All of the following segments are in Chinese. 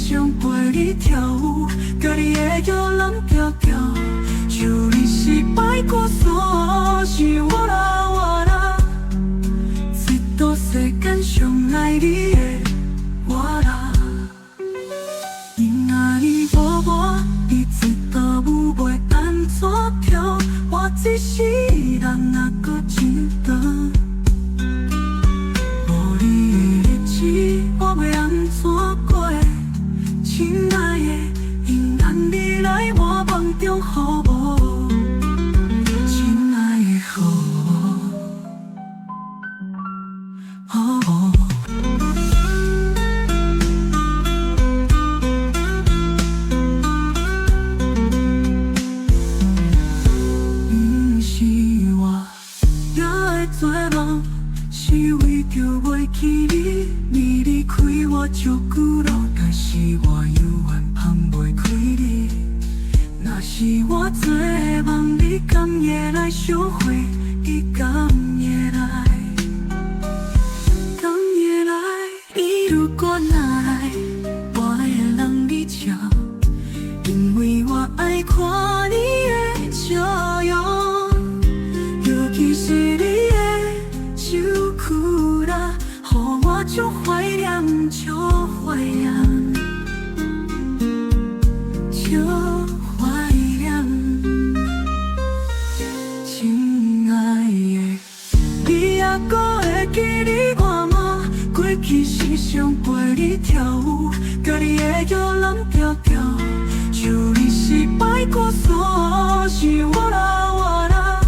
上陪你跳舞，甲你的摇篮条条，像你是摆过锁，是我啦我啦，这个世间上爱你的我啦。因爱你无我，你知道舞袂安怎跳，我一世人哪搁真长。无你的日子，我要安怎过？亲爱的，因咱你来我梦中予无？亲爱的，予无？不是我也会做梦，是为着袂记你，你离开我足久了，但是我犹原放袂开你。若是我做梦，你敢会来相会？你敢会来？敢会来？你如果若来，我会让你笑，因为我爱看你的笑容，尤其是你的手曲啦，予我足怀念，足怀念，足怀念。亲爱的，你还搁会记你我吗？过去时常陪你跳舞，甲你的摇篮条条，像你是摆过锁，是我啦我啦，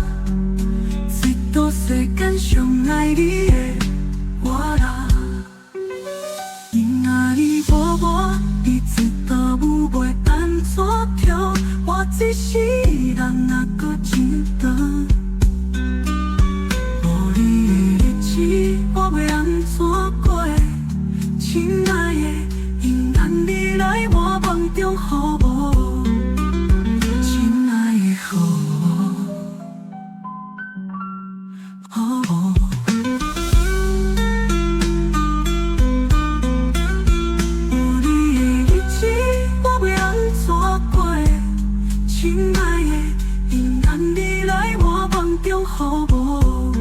这个世间上爱你的我啦。因爱你无我，你知道舞袂安怎跳，我一世人哪搁真长。无你的日子，我要安怎过？亲爱的，因咱你来我梦中予无？亲爱的，予无？无你的日子，我要安怎过？亲爱的，因咱你来我梦中予无？